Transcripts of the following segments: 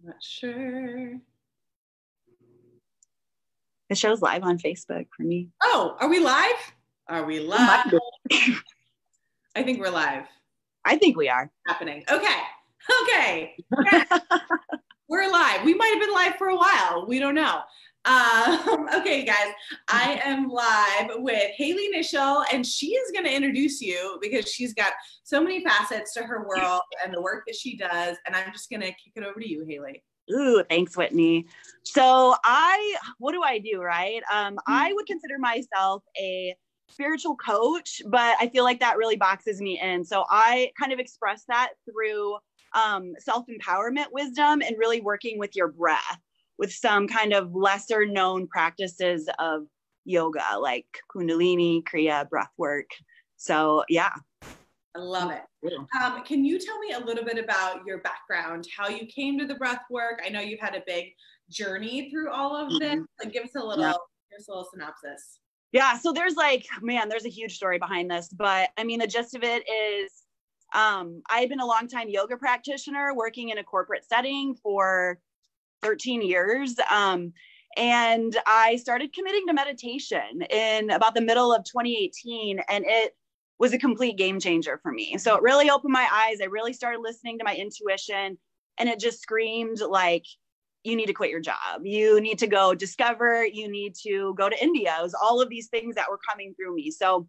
Not sure. The show's live on Facebook for me. Oh, are we live? Are we live? I think we're live. I think we are. Happening. Okay. Yeah. We're live. We might have been live for a while. We don't know. Okay, guys, I am live with Haley Niichel, and she is going to introduce you because she's got so many facets to her world and the work that she does. And I'm just going to kick it over to you, Haley. Ooh, thanks, Whitney. So what do I do, right? I would consider myself a spiritual coach, but I feel like that really boxes me in. So I kind of express that through self-empowerment wisdom and really working with your breath with some kind of lesser known practices of yoga, like Kundalini, Kriya, breathwork. So yeah. I love it. Can you tell me a little bit about your background, how you came to the breath work? I know you've had a big journey through all of this. Like, give us a little synopsis. Yeah. So there's a huge story behind this, but I mean, the gist of it is, I've been a longtime yoga practitioner working in a corporate setting for 13 years. And I started committing to meditation in about the middle of 2018, and it was a complete game changer for me. So it really opened my eyes. I really started listening to my intuition, and it just screamed like, you need to quit your job. You need to go discover, you need to go to India. It was all of these things that were coming through me. So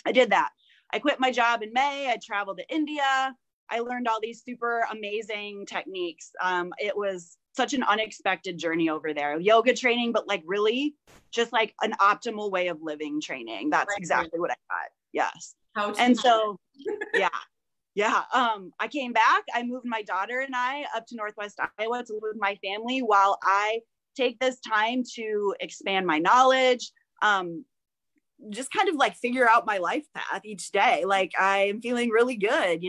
I did that. I quit my job in May. I traveled to India. I learned all these super amazing techniques. It was such an unexpected journey over there. Yoga training, but like really just like an optimal way of living training. That's exactly what I got. Yes. And so, yeah. I came back. I moved my daughter and I up to Northwest Iowa to live with my family while I take this time to expand my knowledge, just kind of like figure out my life path each day. Like I'm feeling really good,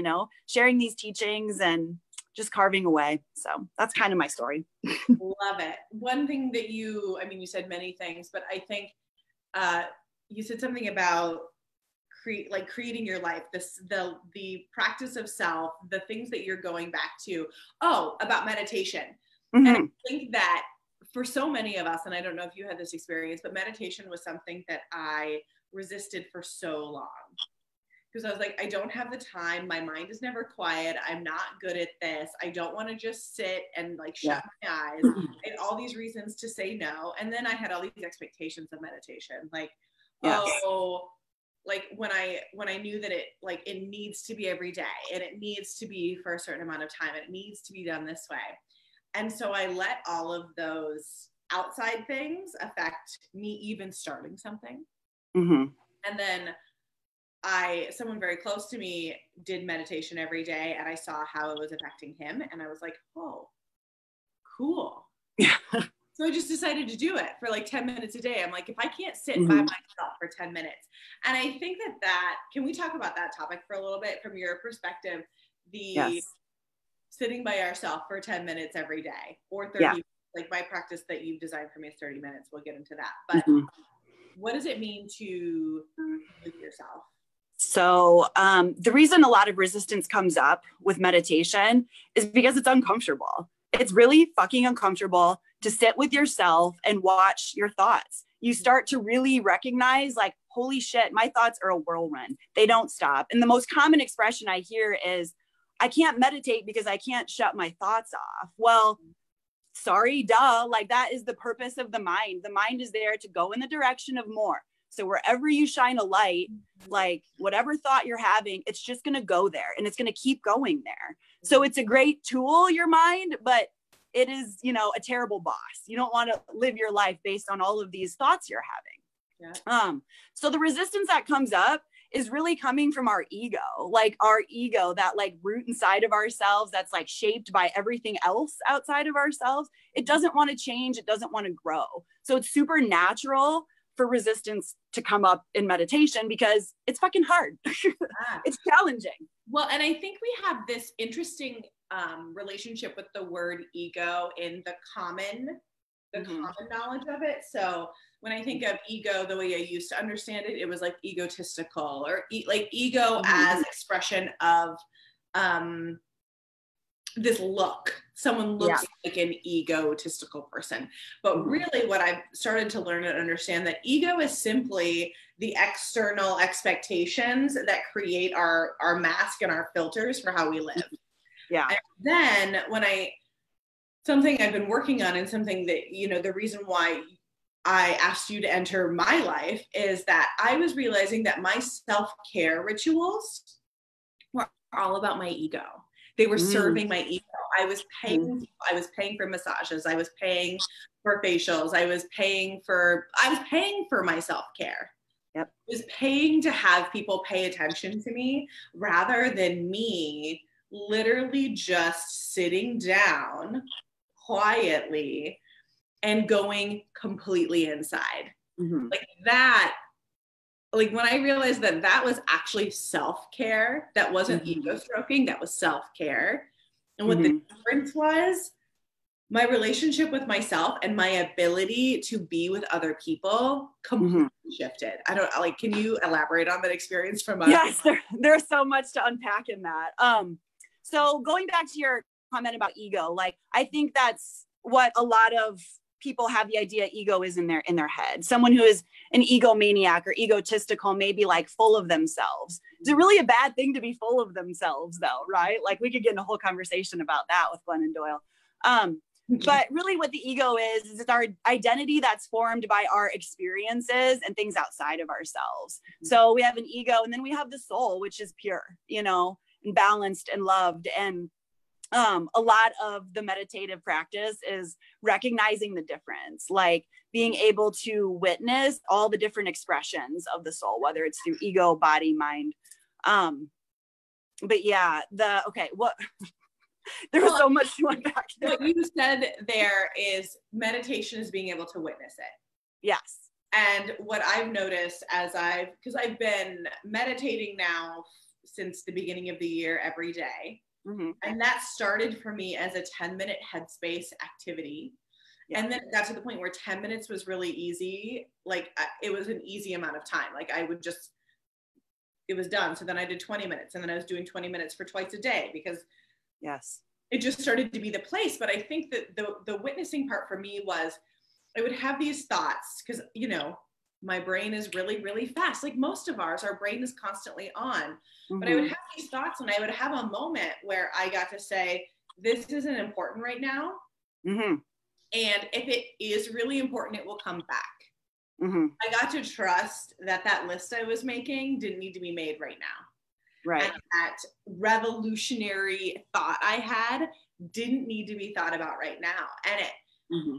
sharing these teachings and just carving away. So that's kind of my story. Love it. One thing that you said many things, but I think you said something about creating your life, the practice of self, the things that you're going back to. About meditation. Mm-hmm. And I think that for so many of us, and I don't know if you had this experience, but meditation was something that I resisted for so long. Because I was like, I don't have the time. My mind is never quiet. I'm not good at this. I don't want to just sit and shut my eyes. I had all these reasons to say no. And then I had all these expectations of meditation. When I knew that it needs to be every day and it needs to be for a certain amount of time. And it needs to be done this way. And so I let all of those outside things affect me even starting something. Mm-hmm. And then someone very close to me did meditation every day, and I saw how it was affecting him, and I was like, oh, cool. Yeah. So I just decided to do it for 10 minutes a day. I'm like, if I can't sit by myself for 10 minutes. And I think that can we talk about that topic for a little bit from your perspective, sitting by ourselves for 10 minutes every day or 30, my practice that you've designed for me is 30 minutes. We'll get into that. But what does it mean to live yourself? So the reason a lot of resistance comes up with meditation is because it's uncomfortable. It's really fucking uncomfortable to sit with yourself and watch your thoughts. You start to really recognize holy shit, my thoughts are a whirlwind. They don't stop. And the most common expression I hear is, I can't meditate because I can't shut my thoughts off. Well, sorry, duh. That is the purpose of the mind. The mind is there to go in the direction of more. So wherever you shine a light, whatever thought you're having, it's just going to go there and it's going to keep going there. So it's a great tool, your mind, but it is, a terrible boss. You don't want to live your life based on all of these thoughts you're having. Yeah. So the resistance that comes up is really coming from our ego, that root inside of ourselves that's shaped by everything else outside of ourselves. It doesn't want to change. It doesn't want to grow. So it's super natural for resistance to come up in meditation because it's fucking hard. It's challenging. Well, and I think we have this interesting relationship with the word ego in the common knowledge of it. So when I think of ego, the way I used to understand it, it was egotistical or ego as expression of this look someone looks like an egotistical person. But really what I've started to learn and understand, that ego is simply the external expectations that create our mask and our filters for how we live. Yeah. And then something I've been working on, and something that, the reason why I asked you to enter my life is that I was realizing that my self-care rituals were all about my ego. They were serving my ego. I was paying for massages. I was paying for facials. I was paying for my self-care. Yep. I was paying to have people pay attention to me, rather than me literally just sitting down quietly and going completely inside. Like that, like when I realized that was actually self-care, that wasn't ego stroking, that was self-care. And what the difference was, my relationship with myself and my ability to be with other people completely shifted. I don't like, can you elaborate on that experience from us? Yes, there's so much to unpack in that. So going back to your comment about ego, like, I think that's what a lot of people have the idea ego is in their head. Someone who is an egomaniac or egotistical, maybe like full of themselves. It's really a bad thing to be full of themselves though, right? Like we could get in a whole conversation about that with Glennon Doyle. But really what the ego is it's our identity that's formed by our experiences and things outside of ourselves. So we have an ego, and then we have the soul, which is pure, and balanced and loved. And a lot of the meditative practice is recognizing the difference, like being able to witness all the different expressions of the soul, whether it's through ego, body, mind. But yeah, there was so much to unpack there. What you said there is meditation is being able to witness it. Yes. And what I've noticed because I've been meditating now since the beginning of the year every day. And that started for me as a 10-minute headspace activity. Yeah. And then it got to the point where 10 minutes was really easy. Like it was an easy amount of time. Like it was done. So then I did 20 minutes, and then I was doing 20 minutes for twice a day, because it just started to be the place. But I think that the witnessing part for me was, I would have these thoughts, because, my brain is really, really fast. Like most of our brain is constantly on. But I would have these thoughts, and I would have a moment where I got to say, this isn't important right now. And if it is really important, it will come back. I got to trust that list I was making didn't need to be made right now. Right. And that revolutionary thought I had didn't need to be thought about right now. And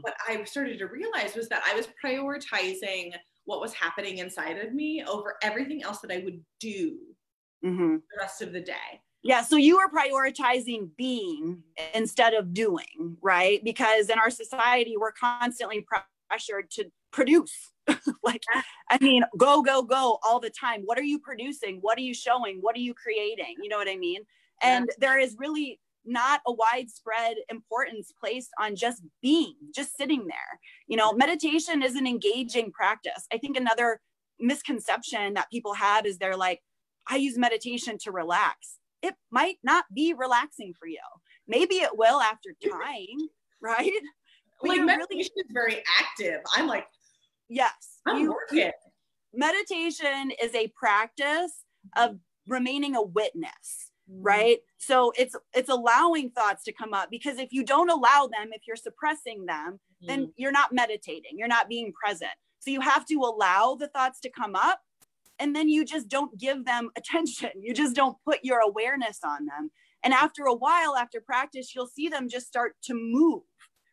what I started to realize was that I was prioritizing what was happening inside of me over everything else that I would do the rest of the day. Yeah. So you were prioritizing being instead of doing, right? Because in our society, we're constantly pressured to produce. Go all the time. What are you producing? What are you showing? What are you creating? You know what I mean? And there is really not a widespread importance placed on just being, just sitting there. Meditation is an engaging practice. I think another misconception that people have is they're like, I use meditation to relax. It might not be relaxing for you. Maybe it will after time, right? Like meditation is very active. I'm like, yes. I'm working. Meditation is a practice of remaining a witness, right? So it's allowing thoughts to come up, because if you don't allow them, if you're suppressing them, then you're not meditating, you're not being present. So you have to allow the thoughts to come up, and then you just don't give them attention. You just don't put your awareness on them. And after a while, after practice, you'll see them just start to move,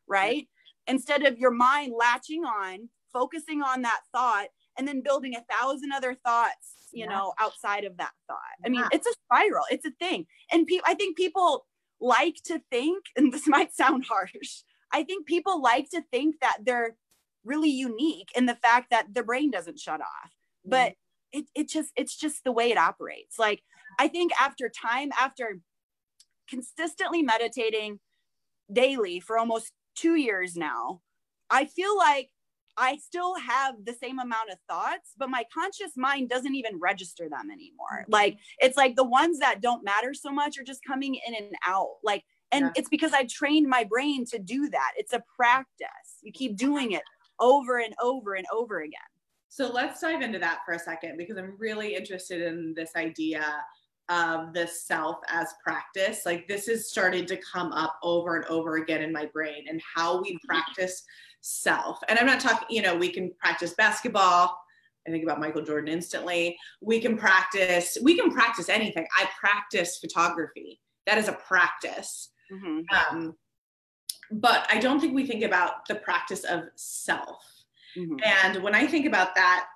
right? Instead of your mind latching on, focusing on that thought, and then building 1,000 other thoughts, outside of that thought. I mean, it's a spiral, it's a thing. And I think people like to think, and this might sound harsh, I think people like to think that they're really unique in the fact that their brain doesn't shut off. But it's just the way it operates. Like, I think after consistently meditating daily for almost 2 years now, I feel like I still have the same amount of thoughts, but my conscious mind doesn't even register them anymore. Like, it's like the ones that don't matter so much are just coming in and out. Like, And it's because I trained my brain to do that. It's a practice. You keep doing it over and over and over again. So let's dive into that for a second, because I'm really interested in this idea of the self as practice. Like, this has started to come up over and over again in my brain, and how we practice self. And I'm not talking, you know, we can practice basketball. I think about Michael Jordan instantly. We can practice anything. I practice photography. That is a practice. Mm-hmm. But I don't think we think about the practice of self. Mm-hmm. And when I think about that,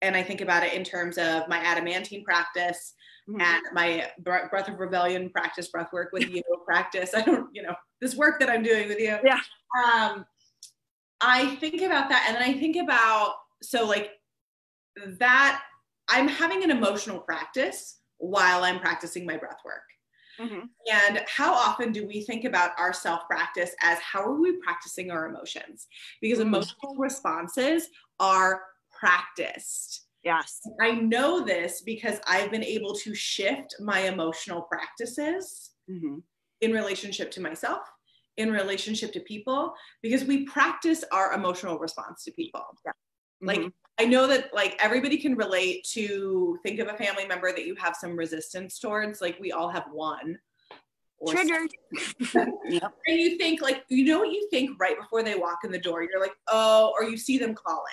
and I think about it in terms of my adamantine practice, mm-hmm. and my breath of rebellion practice, breath work with you practice, I don't, you know, this work that I'm doing with you. Yeah. I think about that. And then I think about, so like that, I'm having an emotional practice while I'm practicing my breath work. Mm-hmm. And how often do we think about our self-practice as how are we practicing our emotions? Because mm-hmm. emotional responses are practiced. Yes. I know this because I've been able to shift my emotional practices mm-hmm. in relationship to myself, in relationship to people, because we practice our emotional response to people. Yeah. Like, mm-hmm. I know that like everybody can relate to, think of a family member that you have some resistance towards. Like, we all have one. Triggered. Yep. And you think like, you know what you think right before they walk in the door? You're like, oh, or you see them calling,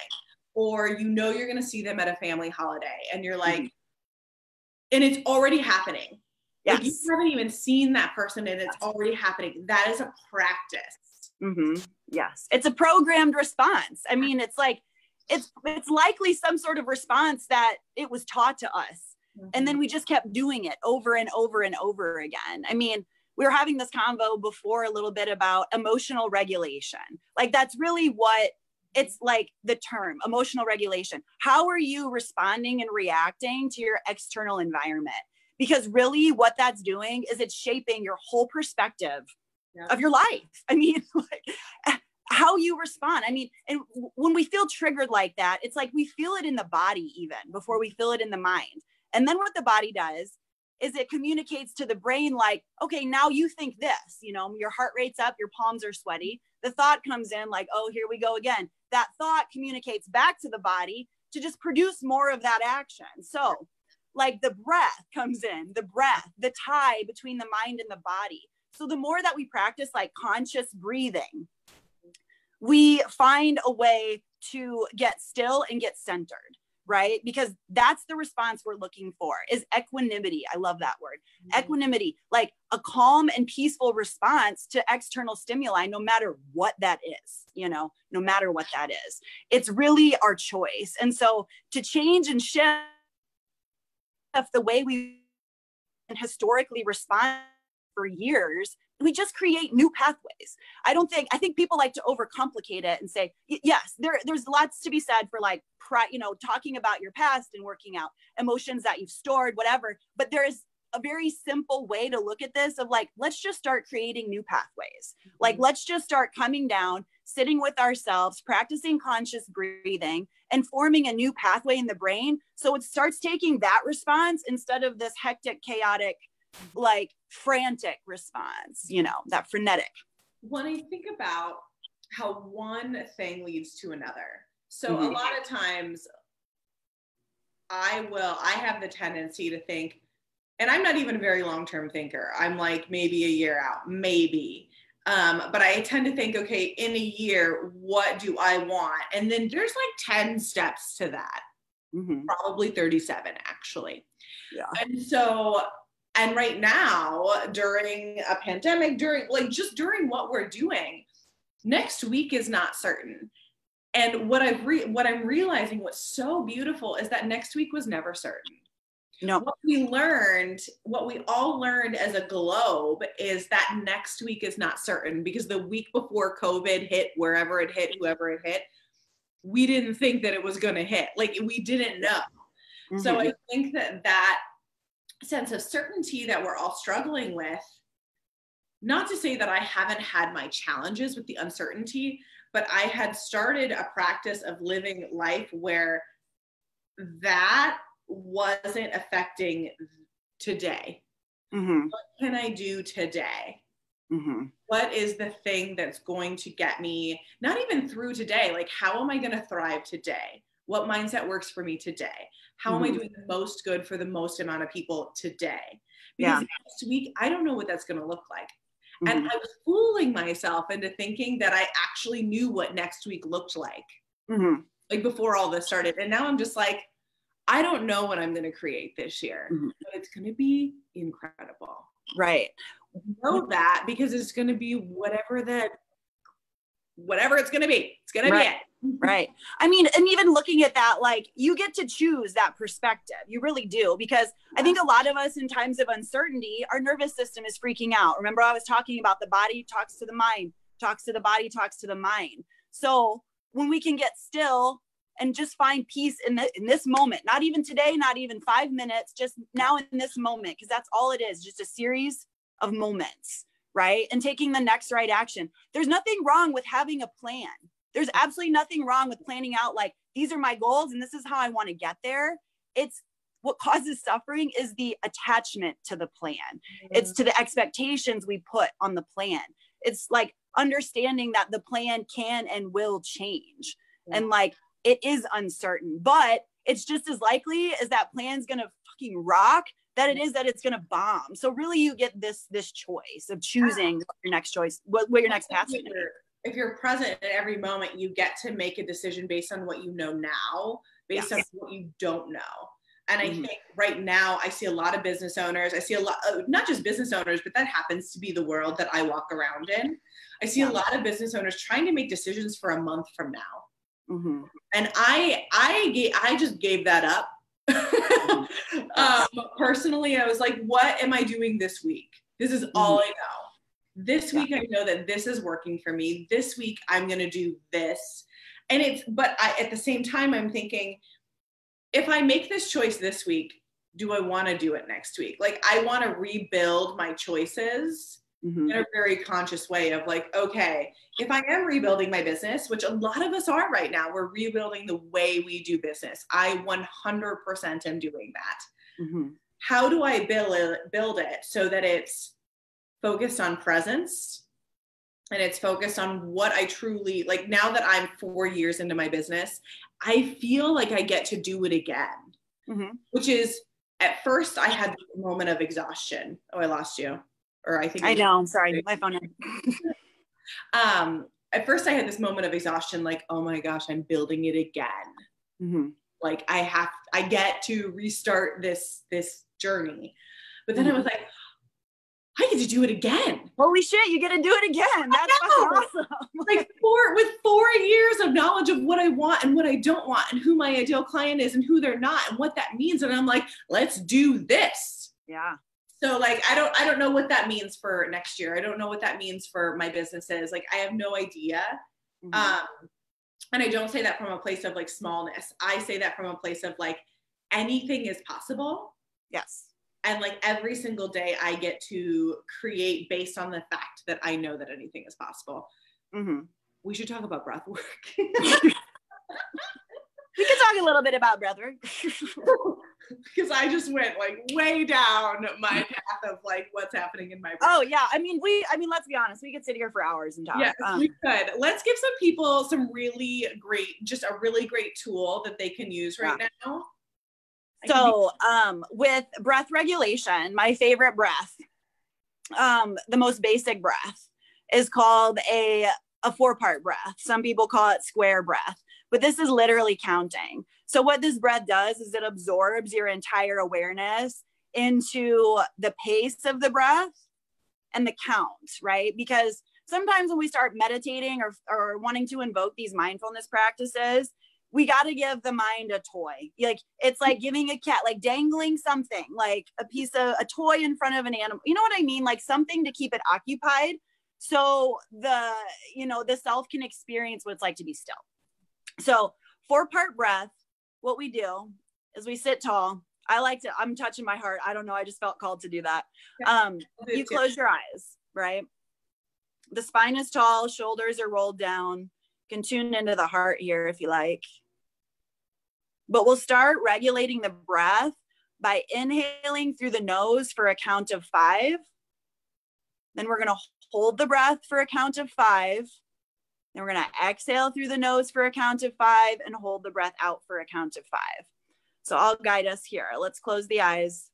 or you know you're going to see them at a family holiday, and you're like, mm-hmm. and it's already happening. Yes. Like, you haven't even seen that person and it's already happening. That is a practice. Mm-hmm. Yes. It's a programmed response. I mean, it's like, it's likely some sort of response that it was taught to us. Mm-hmm. And then we just kept doing it over and over and over again. I mean, we were having this convo before a little bit about emotional regulation. Like, that's really what it's like, the term emotional regulation. How are you responding and reacting to your external environment? Because really what that's doing is it's shaping your whole perspective of your life. I mean, like, how you respond. I mean, and when we feel triggered like that, it's like we feel it in the body even before we feel it in the mind. And then what the body does is it communicates to the brain like, okay, now you think this, you know, your heart rate's up, your palms are sweaty. The thought comes in like, oh, here we go again. That thought communicates back to the body to just produce more of that action. So like the breath comes in, the tie between the mind and the body. So the more that we practice like conscious breathing, we find a way to get still and get centered, right? Because that's the response we're looking for, is equanimity. I love that word. Mm-hmm. Equanimity, like a calm and peaceful response to external stimuli, no matter what that is, you know, no matter what that is. It's really our choice. And so to change and shift the way we historically respond for years, we just create new pathways. I think people like to overcomplicate it and say, yes, there's lots to be said for like, you know, talking about your past and working out emotions that you've stored, whatever. But there is a very simple way to look at this of like, let's just start creating new pathways. Mm-hmm. Like, let's just start coming down, sitting with ourselves, practicing conscious breathing and forming a new pathway in the brain. So it starts taking that response instead of this hectic, chaotic, like frantic response, you know, that frenetic. When I think about how one thing leads to another. So mm-hmm. a lot of times I have the tendency to think, and I'm not even a very long-term thinker. I'm like maybe a year out, maybe. But I tend to think, okay, in a year, what do I want? And then there's like 10 steps to that, mm-hmm. probably 37 actually. Yeah. And right now, during a pandemic, during what we're doing, next week is not certain. And what I'm realizing, what's so beautiful is that next week was never certain. No. What we all learned as a globe is that next week is not certain, because the week before COVID hit, wherever it hit, whoever it hit, we didn't think that it was going to hit. Like, we didn't know. Mm-hmm. So I think that sense of certainty that we're all struggling with, not to say that I haven't had my challenges with the uncertainty, but I had started a practice of living life where that wasn't affecting today. Mm-hmm. What can I do today? Mm-hmm. What is the thing that's going to get me, not even through today, like how am I going to thrive today? What mindset works for me today? How am I doing the most good for the most amount of people today? Because next week, I don't know what that's going to look like. And I was fooling myself into thinking that I actually knew what next week looked like, like before all this started. And now I'm just like, I don't know what I'm going to create this year, but it's going to be incredible. Right. Know that because it's going to be whatever it's going to be. It's going to be it. Right. I mean, and even looking at that, like you get to choose that perspective. You really do. Because I think a lot of us in times of uncertainty, our nervous system is freaking out. Remember, I was talking about the body talks to the mind, talks to the body, talks to the mind. So when we can get still and just find peace in this moment, not even today, not even 5 minutes, just now in this moment, because that's all it is, just a series of moments, right? And taking the next right action. There's nothing wrong with having a plan. There's absolutely nothing wrong with planning out like, these are my goals and this is how I want to get there. It's what causes suffering is the attachment to the plan. It's to the expectations we put on the plan. It's like understanding that the plan can and will change. And like, it is uncertain, but it's just as likely as that plan's going to fucking rock that it is that it's going to bomb. So really you get this choice of choosing what your next choice, what your next path's going to be. If you're present at every moment, you get to make a decision based on what you know now, based on what you don't know. And I think right now I see a lot of business owners. I see a lot, not just business owners, but that happens to be the world that I walk around in. I see a lot of business owners trying to make decisions for a month from now. And I just gave that up. Personally, I was like, what am I doing this week? This is all I know. This week, I know that this is working for me. This week, I'm going to do this. And at the same time, I'm thinking, if I make this choice this week, do I want to do it next week? Like, I want to rebuild my choices in a very conscious way of like, okay, if I am rebuilding my business, which a lot of us are right now, we're rebuilding the way we do business. I 100% am doing that. How do I build it so that it's focused on presence and it's focused on what I truly like? Now that I'm 4 years into my business, I feel like I get to do it again, which is at first I had a moment of exhaustion. Oh, I lost you. Or I think I know. I'm sorry. My phone. At first I had this moment of exhaustion, like, oh my gosh, I'm building it again. Like I get to restart this journey. But then I was like, I get to do it again. Holy shit, you get to do it again. That's awesome. Like with 4 years of knowledge of what I want and what I don't want and who my ideal client is and who they're not and what that means. And I'm like, let's do this. Yeah. So like, I don't know what that means for next year. I don't know what that means for my businesses. Like, I have no idea. And I don't say that from a place of like smallness. I say that from a place of like, anything is possible. Yes. And like every single day I get to create based on the fact that I know that anything is possible. We should talk about breath work. We can talk a little bit about breathwork. Because I just went like way down my path of like what's happening in my brain. Oh yeah. I mean, let's be honest. We could sit here for hours and talk. Yes, we could. Let's give some people some really great tool that they can use right now. So with breath regulation, my favorite breath, the most basic breath is called a 4-part breath. Some people call it square breath, but this is literally counting. So what this breath does is it absorbs your entire awareness into the pace of the breath and the count, right? Because sometimes when we start meditating or wanting to invoke these mindfulness practices, we got to give the mind a toy. Like, it's like giving a cat, like dangling something, like a toy in front of an animal. You know what I mean? Like something to keep it occupied. So the self can experience what it's like to be still. So 4-part breath, what we do is we sit tall. I'm touching my heart. I don't know. I just felt called to do that. You close your eyes, right? The spine is tall, shoulders are rolled down. You can tune into the heart here if you like. But we'll start regulating the breath by inhaling through the nose for a count of 5 Then we're going to hold the breath for a count of 5. Then we're going to exhale through the nose for a count of 5 and hold the breath out for a count of 5. So I'll guide us here. Let's close the eyes.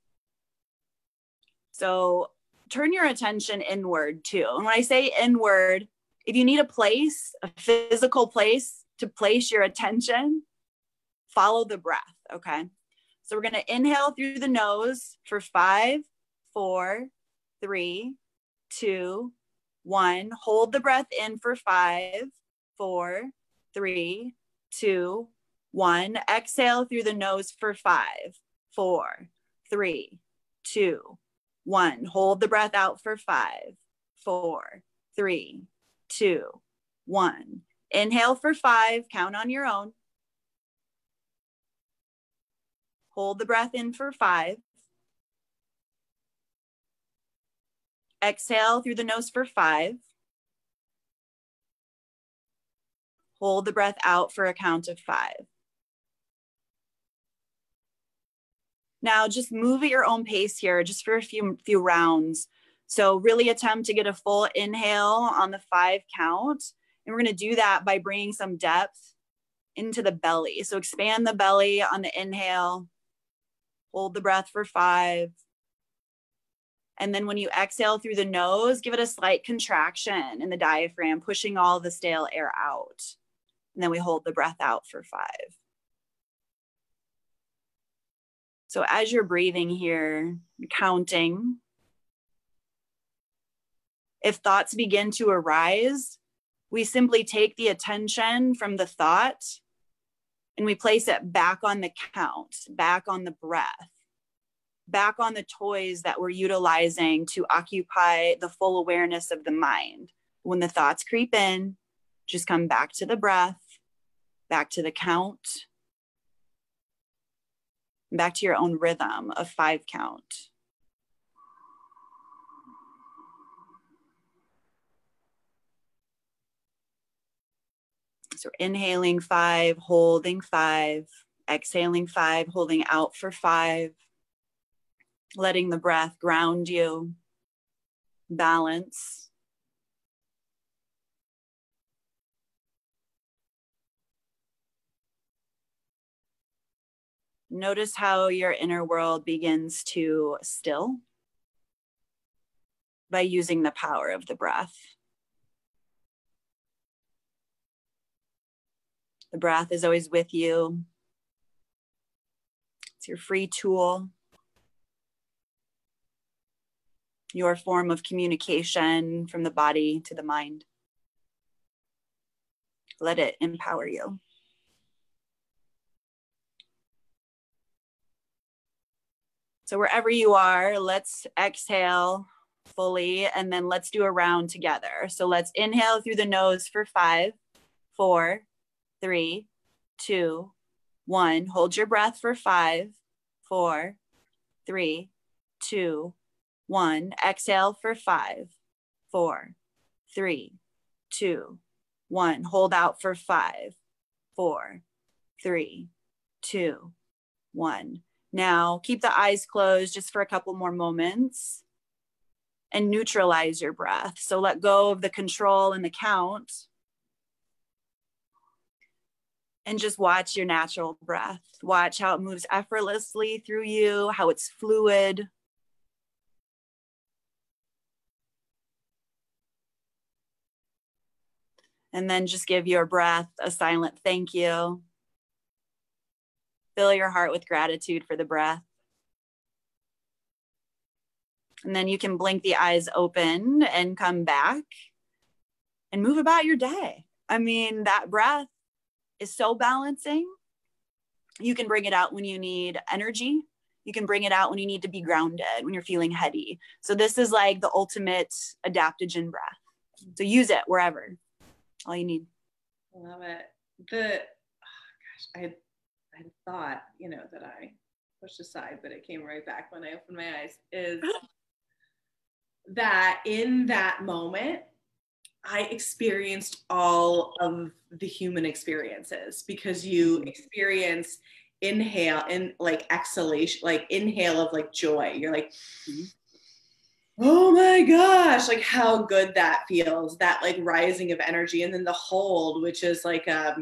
So turn your attention inward too. And when I say inward, if you need a place, a physical place to place your attention, follow the breath, okay? So we're gonna inhale through the nose for 5, 4, 3, 2, 1. Hold the breath in for 5, 4, 3, 2, 1. Exhale through the nose for 5, 4, 3, 2, 1. Hold the breath out for 5, 4, 3, 2, 1. Inhale for 5, count on your own. Hold the breath in for 5. Exhale through the nose for 5. Hold the breath out for a count of 5. Now just move at your own pace here, just for a few rounds. So really attempt to get a full inhale on the 5 count. And we're going to do that by bringing some depth into the belly. So expand the belly on the inhale. Hold the breath for 5. And then when you exhale through the nose, give it a slight contraction in the diaphragm, pushing all the stale air out. And then we hold the breath out for 5. So as you're breathing here, counting, if thoughts begin to arise, we simply take the attention from the thought and we place it back on the count, back on the breath, back on the toys that we're utilizing to occupy the full awareness of the mind. When the thoughts creep in, just come back to the breath, back to the count, back to your own rhythm of 5 count. So inhaling 5, holding 5, exhaling 5, holding out for 5, letting the breath ground you, balance. Notice how your inner world begins to still by using the power of the breath. The breath is always with you. It's your free tool, your form of communication from the body to the mind. Let it empower you. So wherever you are, let's exhale fully and then let's do a round together. So let's inhale through the nose for 5, 4, 3, 2, 1. Hold your breath for 5, 4, 3, 2, 1. Exhale for 5, 4, 3, 2, 1. Hold out for 5, 4, 3, 2, 1. Now keep the eyes closed just for a couple more moments and neutralize your breath. So let go of the control and the count and just watch your natural breath. Watch how it moves effortlessly through you, how it's fluid. And then just give your breath a silent thank you. Fill your heart with gratitude for the breath. And then you can blink the eyes open and come back and move about your day. I mean, that breath is so balancing. You can bring it out when you need energy. You can bring it out when you need to be grounded, when you're feeling heady. So this is like the ultimate adaptogen breath. So use it wherever. All you need. I love it. I had thought, that I pushed aside, but it came right back when I opened my eyes, is that in that moment, I experienced all of the human experiences, because you experience inhale and like exhalation, like inhale of like joy. You're like, Oh my gosh, like how good that feels, that like rising of energy. And then the hold, which is like a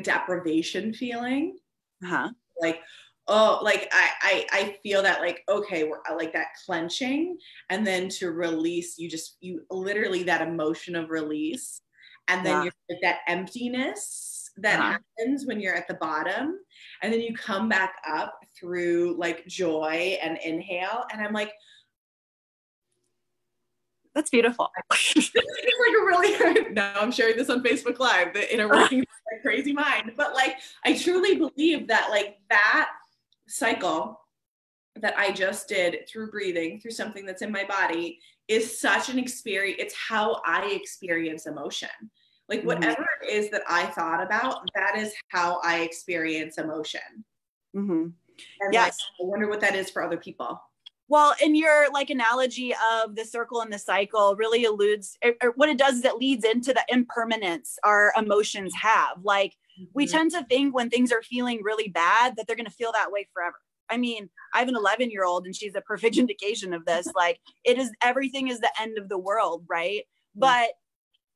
deprivation feeling. Uh-huh. Like, oh, like I feel that like, okay, we're like that clenching, and then to release, you literally that emotion of release. And then Yeah. you're like that emptiness that Uh-huh. happens when you're at the bottom. And then you come back up through like joy and inhale. And I'm like, That's beautiful. this is like a really now I'm sharing this on Facebook Live, the inner workings of my crazy mind. But like I truly believe that like that cycle that I just did through breathing, through something that's in my body, is such an experience. It's how I experience emotion. Like whatever it is that I thought about, that is how I experience emotion. Mm-hmm. And like Yes. I wonder what that is for other people. Well, and your like analogy of the circle and the cycle really alludes, or what it does is it leads into the impermanence our emotions have. Like we tend to think when things are feeling really bad that they're going to feel that way forever. I mean, I have an 11-year-old and she's a perfect indication of this. Like it is, everything is the end of the world, right? But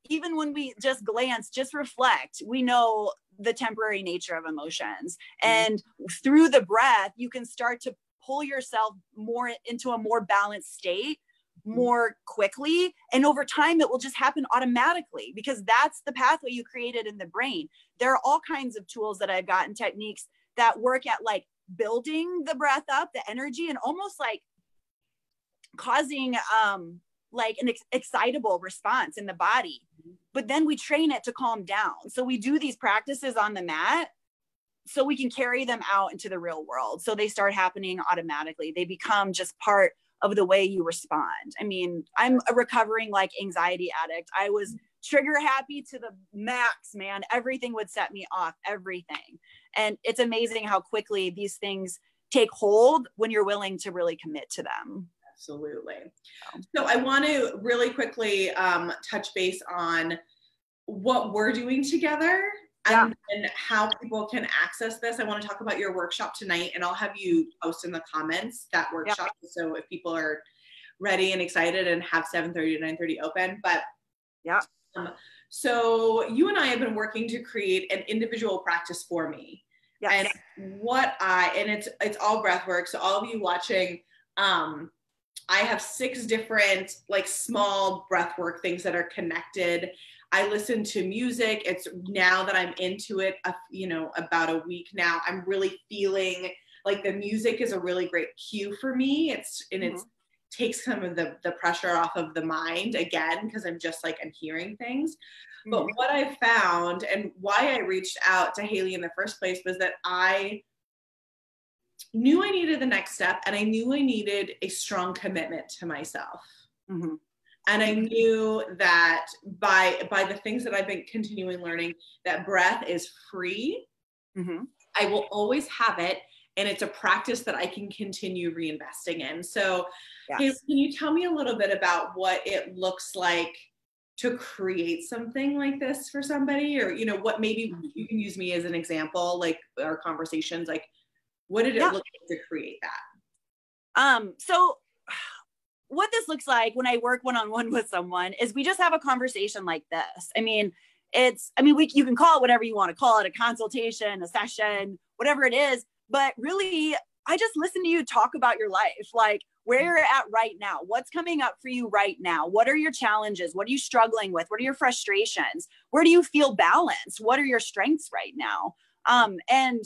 even when we just glance, just reflect, we know the temporary nature of emotions. And through the breath, you can start to pull yourself more into a more balanced state more quickly. And over time, it will just happen automatically because that's the pathway you created in the brain. There are all kinds of tools that I've gotten, techniques that work at like building the breath up, the energy, and almost like causing like an excitable response in the body. But then we train it to calm down. So we do these practices on the mat so we can carry them out into the real world. So they start happening automatically. They become just part of the way you respond. I mean, I'm a recovering like anxiety addict. I was trigger happy to the max, man. Everything would set me off, everything. And it's amazing how quickly these things take hold when you're willing to really commit to them. Absolutely. So I want to really quickly touch base on what we're doing together and how people can access this. I want to talk about your workshop tonight, and I'll have you post in the comments that workshop. So if people are ready and excited and have 7:30 to 9:30 open, but so you and I have been working to create an individual practice for me. And it's all breath work. So all of you watching, I have 6 different like small breathwork things that are connected. I listen to music. It's now that I'm into it, about a week now, I'm really feeling like the music is a really great cue for me. It takes some of the pressure off of the mind again, because I'm just like, I'm hearing things. But what I found and why I reached out to Haley in the first place was that I knew I needed the next step, and I knew I needed a strong commitment to myself. And I knew that by the things that I've been continuing learning, that breath is free. I will always have it, and it's a practice that I can continue reinvesting in. So Haley, can you tell me a little bit about what it looks like to create something like this for somebody? Or, what maybe you can use me as an example, like our conversations, like what did it look like to create that? So what this looks like when I work one-on-one with someone is we just have a conversation like this. I mean, you can call it whatever you want to call it, a consultation, a session, whatever it is. But really, I just listen to you talk about your life, like where you're at right now, what's coming up for you right now. What are your challenges? What are you struggling with? What are your frustrations? Where do you feel balanced? What are your strengths right now? And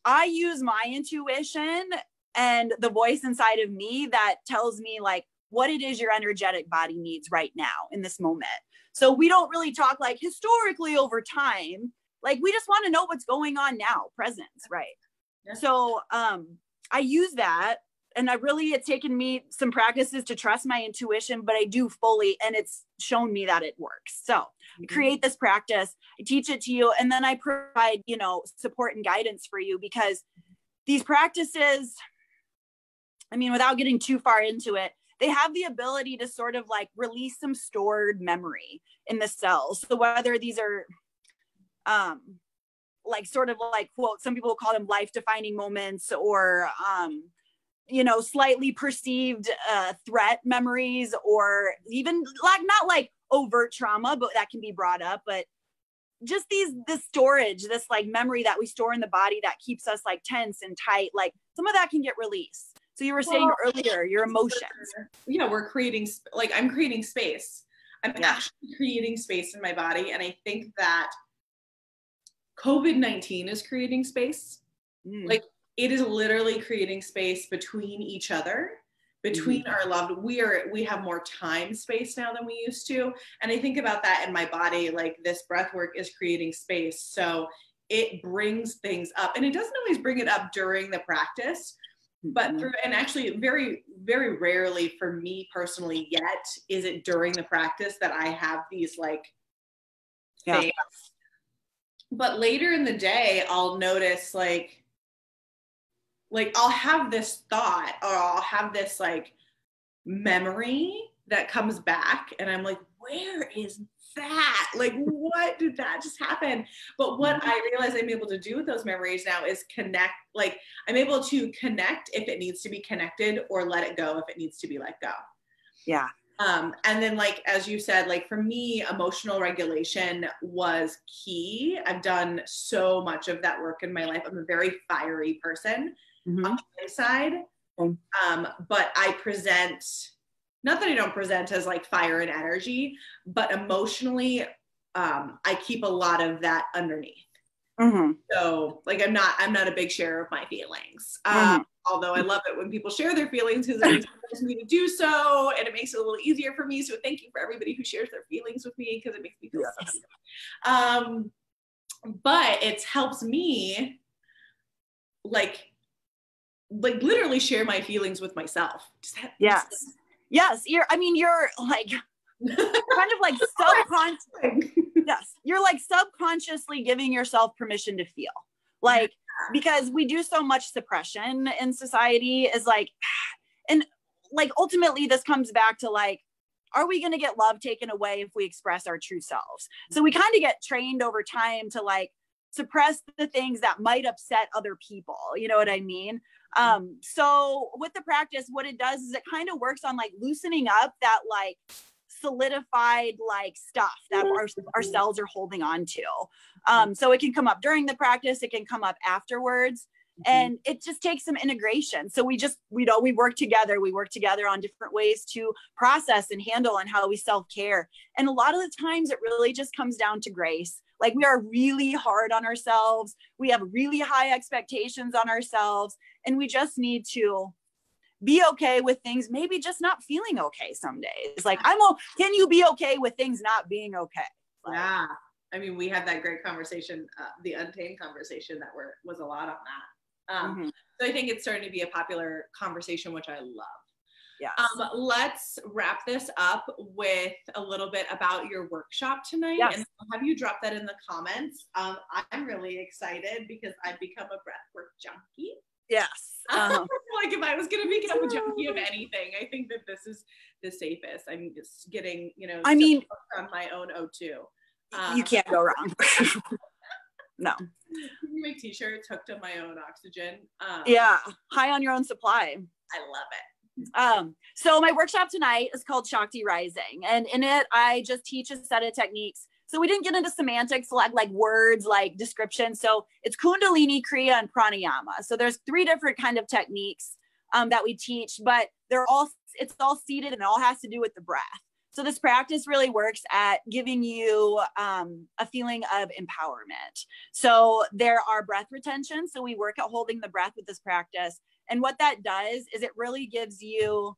I use my intuition and the voice inside of me that tells me like what it is your energetic body needs right now in this moment. So we don't really talk like historically over time. Like we just want to know what's going on now, presence, right? So I use that, and it's taken me some practices to trust my intuition, but I do fully, and it's shown me that it works. So I create this practice, I teach it to you, and then I provide, support and guidance for you, because these practices, I mean, without getting too far into it, they have the ability to sort of like release some stored memory in the cells. So whether these are like sort of like, quote, some people call them life defining moments, or slightly perceived threat memories, or even like not like overt trauma, but that can be brought up, but just this storage, this like memory that we store in the body that keeps us like tense and tight, like some of that can get released. So you were saying earlier, your emotions. Yeah, we're creating, like I'm creating space. I'm actually creating space in my body. And I think that COVID-19 is creating space. Like it is literally creating space between each other, between our loved. We have more time space now than we used to. And I think about that in my body, like this breath work is creating space. So it brings things up, and it doesn't always bring it up during the practice, but through, and actually very, very rarely for me personally yet, is it during the practice that I have these like things. But later in the day, I'll notice like I'll have this thought, or I'll have this like memory that comes back, and I'm like, where is that? Like, what did that just happen? But what I realize I'm able to do with those memories now is connect. Like I'm able to connect if it needs to be connected, or let it go if it needs to be let go. Yeah. And then like, as you said, like for me, emotional regulation was key. I've done so much of that work in my life. I'm a very fiery person on the inside. But I present, not that I don't present as like fire and energy, but emotionally, I keep a lot of that underneath. So like, I'm not a big sharer of my feelings. Although I love it when people share their feelings, because it encourages me to do so, and it makes it a little easier for me. So thank you for everybody who shares their feelings with me, because it makes me feel so good. But it helps me like literally share my feelings with myself. Yes. You're like kind of like subconscious. Yes. You're like subconsciously giving yourself permission to feel, like, because we do so much suppression in society, is like, and like, ultimately this comes back to like, are we going to get love taken away if we express our true selves? So we kind of get trained over time to like suppress the things that might upset other people. You know what I mean? So with the practice, what it does is it kind of works on like loosening up that like solidified like stuff that our cells are holding on to. So it can come up during the practice, it can come up afterwards, and it just takes some integration. So we work together on different ways to process and handle and how we self-care. And a lot of the times it really just comes down to grace. Like we are really hard on ourselves. We have really high expectations on ourselves, and we just need to be okay with things maybe just not feeling okay some days. Like can you be okay with things not being okay? Like, yeah. I mean, we had that great conversation, the Untamed conversation that was a lot on that. So I think it's starting to be a popular conversation, which I love. Yeah. Let's wrap this up with a little bit about your workshop tonight. Yes. And I'll have you drop that in the comments. I'm really excited because I've become a breathwork junkie. Yes. Like if I was going to become a junkie of anything, I think that this is the safest. I'm just getting, I mean, on my own O2. You can't go wrong. No. Can you make t-shirts hooked on my own oxygen? Yeah. High on your own supply. I love it. So my workshop tonight is called Shakti Rising, and in it I just teach a set of techniques. So we didn't get into semantics, like words, like descriptions. So it's Kundalini, Kriya, and Pranayama. So there's 3 different kind of techniques that we teach, but it's all seated, and it all has to do with the breath. So this practice really works at giving you a feeling of empowerment. So there are breath retention. So we work at holding the breath with this practice. And what that does is it really gives you,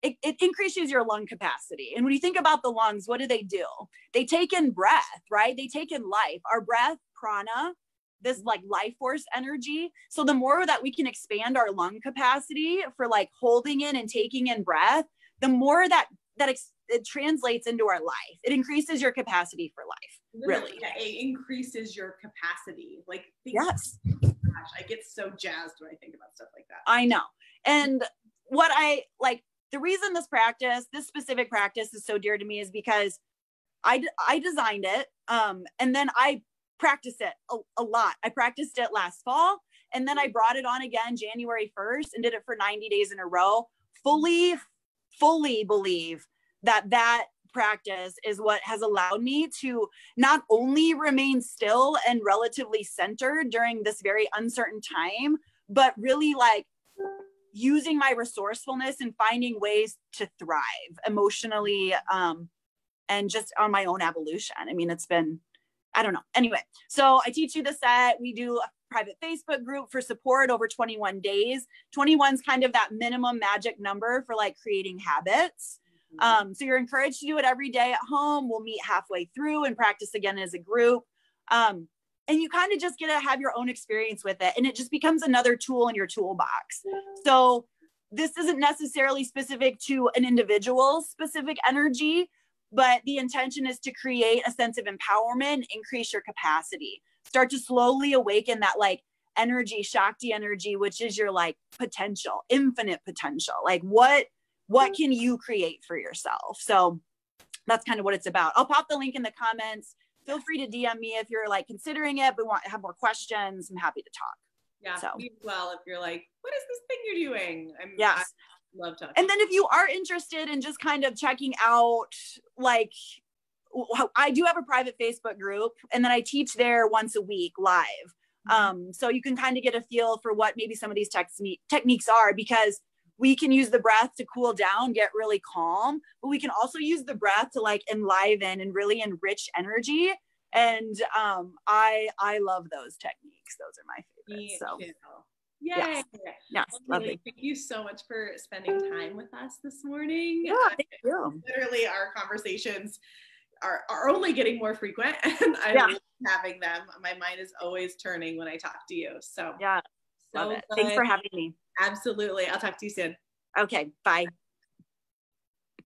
it increases your lung capacity. And when you think about the lungs, what do? They take in breath, right? They take in life. Our breath, prana, this like life force energy. So the more that we can expand our lung capacity for like holding in and taking in breath, the more that it translates into our life. It increases your capacity for life. Really. Yeah, it increases your capacity. Like, yes. Gosh, I get so jazzed when I think about stuff like that. I know. And what I like, the reason this specific practice is so dear to me is because I designed it. And then I practice it a lot. I practiced it last fall, And then I brought it on again January 1st and did it for 90 days in a row. Fully believe that practice is what has allowed me to not only remain still and relatively centered during this very uncertain time, but really like using my resourcefulness and finding ways to thrive emotionally, and just on my own evolution. I mean, it's been, I don't know. Anyway, so I teach you the set. We do a private Facebook group for support over 21 days. 21 is kind of that minimum magic number for like creating habits. So you're encouraged to do it every day at home. We'll meet halfway through and practice again as a group. And you kind of just get to have your own experience with it. And it just becomes another tool in your toolbox. So this isn't necessarily specific to an individual's specific energy, but the intention is to create a sense of empowerment, increase your capacity, start to slowly awaken that like energy, Shakti energy, which is your like potential, infinite potential. Like what can you create for yourself? So that's kind of what it's about. I'll pop the link in the comments. Feel free to DM me if you're like considering it, but want to have more questions. I'm happy to talk. Yeah, so me as well. If you're like, what is this thing you're doing? Yes. I love talking. And then if you are interested in just kind of checking out, like, I do have a private Facebook group, and then I teach there once a week live. So you can kind of get a feel for what maybe some of these techniques are, because we can use the breath to cool down, get really calm, but we can also use the breath to like enliven and really enrich energy. And I love those techniques. Those are my favorites. So yay. Yes. Well, Haley, thank you so much for spending time with us this morning. Yeah, thank you. Literally our conversations are only getting more frequent, and I love having them. My mind is always turning when I talk to you. So yeah, love it. Thanks for having me. Absolutely. I'll talk to you soon. Okay, bye.